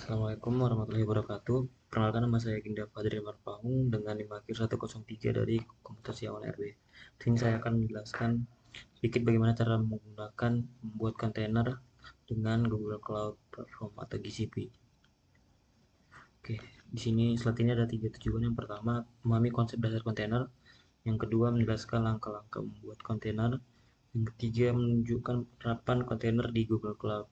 Assalamualaikum warahmatullahi wabarakatuh. Perkenalkan, nama saya Ginda Fadri Marpaung dengan NIM akhir 103 dari Komputasi Awal RB. Di sini saya akan menjelaskan sedikit bagaimana cara menggunakan membuat kontainer dengan Google Cloud Platform atau GCP. Oke, di sini slide ini ada 3 tujuan. Yang pertama, memahami konsep dasar kontainer. Yang kedua, menjelaskan langkah-langkah membuat kontainer. Yang ketiga, menunjukkan penerapan kontainer di Google Cloud.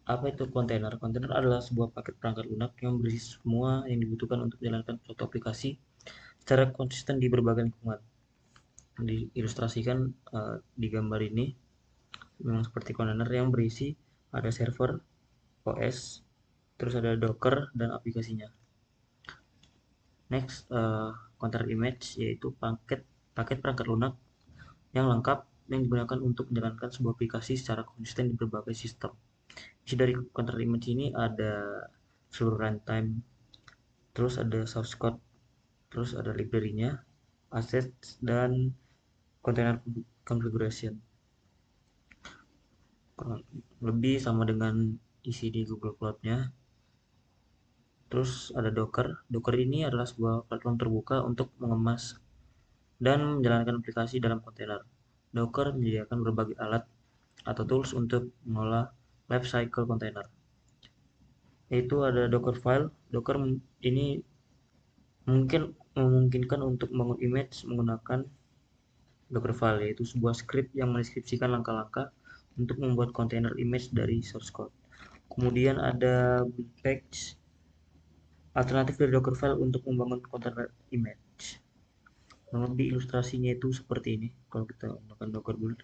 Apa itu kontainer? Kontainer adalah sebuah paket perangkat lunak yang berisi semua yang dibutuhkan untuk menjalankan suatu aplikasi secara konsisten di berbagai lingkungan. Diilustrasikan di gambar ini memang seperti kontainer yang berisi ada server, OS, terus ada Docker dan aplikasinya. Next, container image yaitu paket perangkat lunak yang lengkap yang digunakan untuk menjalankan sebuah aplikasi secara konsisten di berbagai sistem. Isi dari container image ini ada seluruh runtime, terus ada source code, terus ada library-nya, assets, dan container configuration. Kurang lebih sama dengan isi di Google Cloud-nya. Terus ada Docker. Docker ini adalah sebuah platform terbuka untuk mengemas dan menjalankan aplikasi dalam kontainer. Docker menyediakan berbagai alat atau tools untuk mengolah lifecycle kontainer. Yaitu ada Dockerfile. Docker ini mungkin memungkinkan untuk membangun image menggunakan Dockerfile, yaitu sebuah script yang mendeskripsikan langkah-langkah untuk membuat kontainer image dari source code. Kemudian ada Buildpage, alternatif dari Dockerfile untuk membangun kontainer image. Di ilustrasinya itu seperti ini. Kalau kita menggunakan Docker build,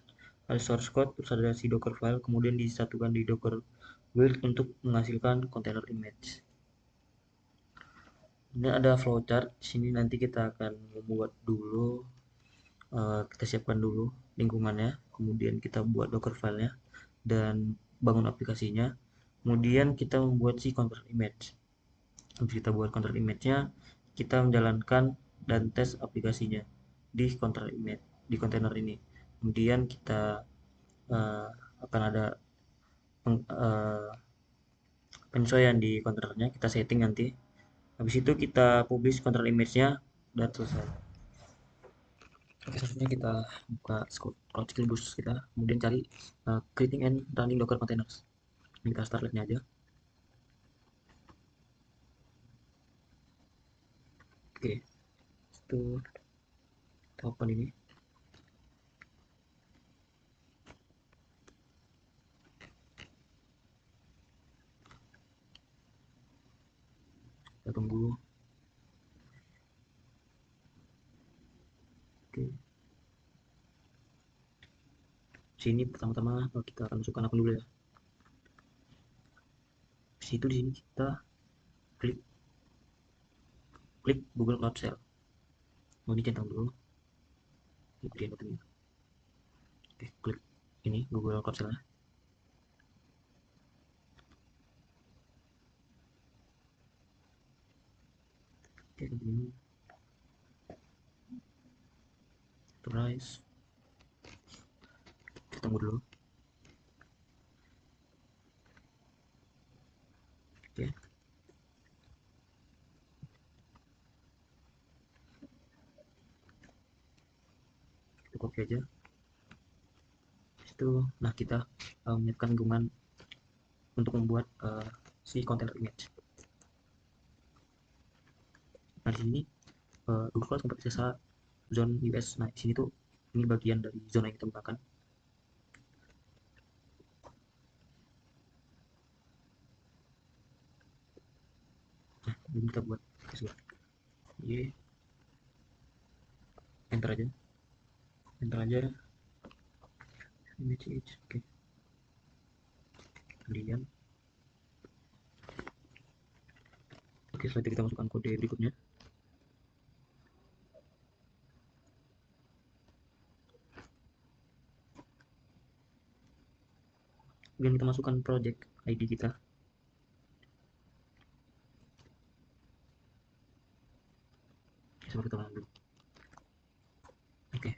ada source code, terus ada si Dockerfile, kemudian disatukan di Docker build untuk menghasilkan kontainer image. Ini ada flowchart. Sini nanti kita akan membuat dulu, kita siapkan dulu lingkungannya, kemudian kita buat Docker filenya dan bangun aplikasinya. Kemudian kita membuat si container image. Habis kita buat container image-nya, kita menjalankan dan tes aplikasinya di container image, di kontainer ini. Kemudian kita uh, akan ada penyesuaian di kontainernya, kita setting nanti. Habis itu kita publish container image-nya dan selesai. Oke, selanjutnya kita buka Cloud Skill Boost kita, kemudian cari creating and running Docker containers. Ini kita start lab-nya aja. Oke, itu kita open ini. Kita tunggu. Oke, sini pertama-tama kita akan masukkan akun dulu ya. Di situ di sini kita klik klik Google Cloud Shell. Mau dicentang dulu. Kemudian button. Oke, klik ini Google Cloud Shell-nya. Oke, continue. Authorize. Kita tunggu dulu. Oke. Kita copy aja. Itu, nah kita menyiapkan lingkungan untuk membuat si container image. Nah di sini Google Cloud sempat sisa zone US. Nah di sini tuh ini bagian dari zona yang kita gunakan. Nah ini kita buat y enter aja, image oke. Kemudian oke, setelah itu kita masukkan kode berikutnya. Kemudian kita masukkan project ID kita. Seperti itu dulu. Oke,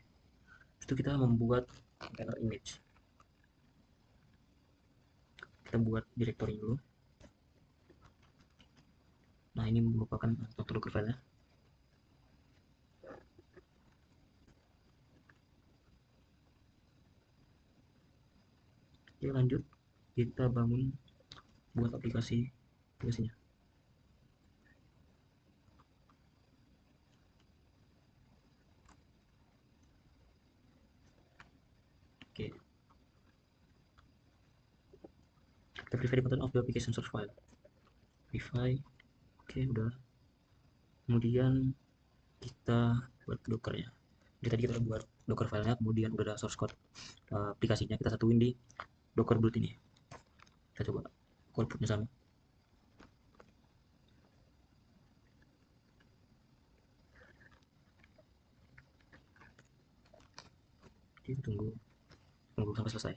itu kita membuat container image. Kita buat directory dulu. ini merupakan contoh Docker file-nya. Oke, lanjut kita bangun buat aplikasinya. Oke, kita verify the content of the application source file. Verify. Oke, udah. Kemudian kita buat dockernya. Jadi tadi kita udah buat docker filenya, kemudian udah ada source code aplikasinya, kita satuin di docker build ini. Kita coba outputnya sama. Oke, tunggu sampai selesai.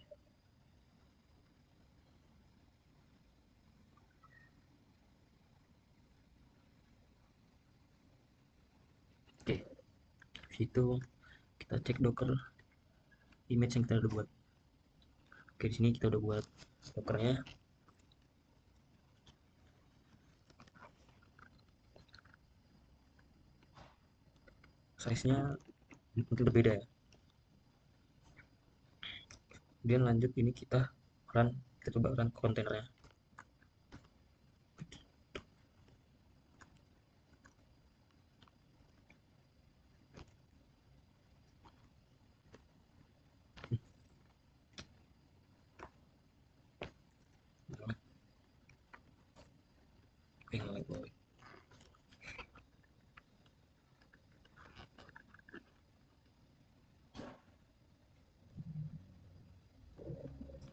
Oke, situ kita cek docker image yang kita udah buat. Oke, di sini kita udah buat dockernya. Size-nya mungkin berbeda ya. Kemudian lanjut ini kita coba run kontainernya.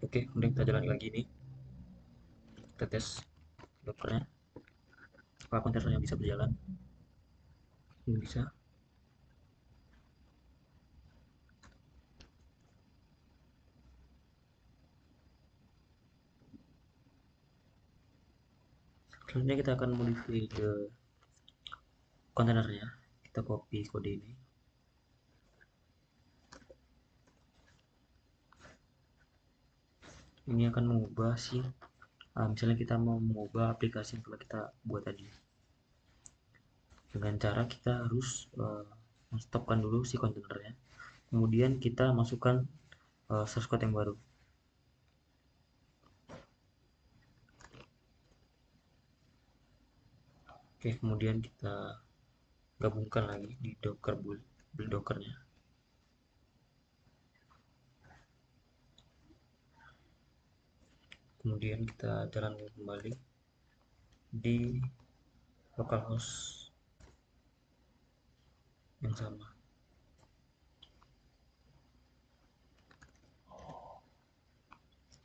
Oke, kemudian kita jalan lagi nih. Kita tes dockernya. Apakah kontainernya bisa berjalan? Ini bisa. Selanjutnya kita akan modify ke kontainernya. Kita copy kode ini. Ini akan mengubah misalnya kita mau mengubah aplikasi yang telah kita buat tadi. Dengan cara kita harus stopkan dulu si kontainernya. Kemudian kita masukkan source code yang baru. Oke, kemudian kita gabungkan lagi di docker build dockernya. Kemudian kita jalankan kembali di localhost yang sama.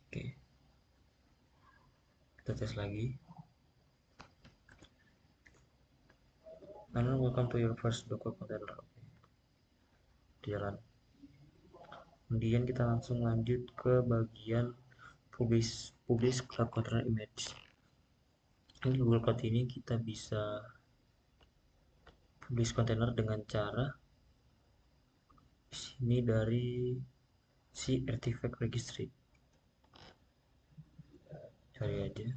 Oke, kita tes lagi. Hello, welcome to your first docker container. Jalan. Kemudian kita langsung lanjut ke bagian publish cloud container image. Di Google Cloud ini kita bisa publish container dengan cara sini dari si artifact registry. Cari aja.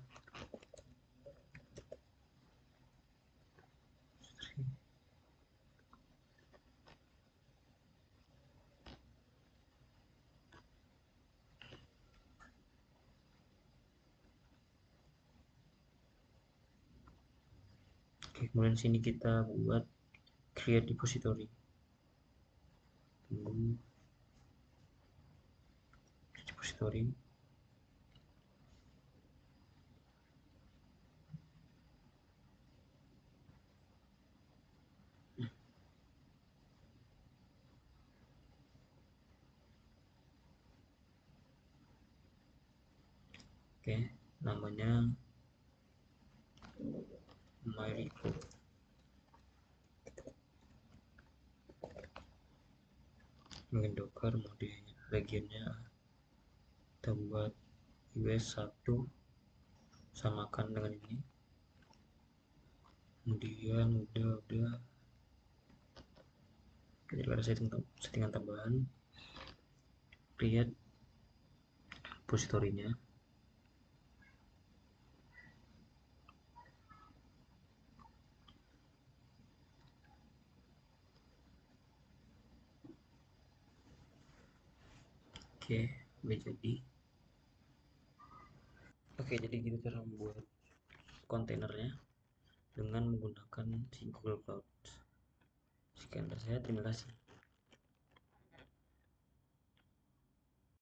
Oke, kemudian sini kita buat create repository. Repository. Oke, namanya myrepo. Mungkin docker mode bagiannya kita buat us1 samakan dengan ini. Kemudian udah kita ada settingan tambahan, create repository-nya. Oke, udah jadi. Oke, jadi kita cara membuat kontainernya dengan menggunakan si Google Cloud. Sekian dari saya, terima kasih.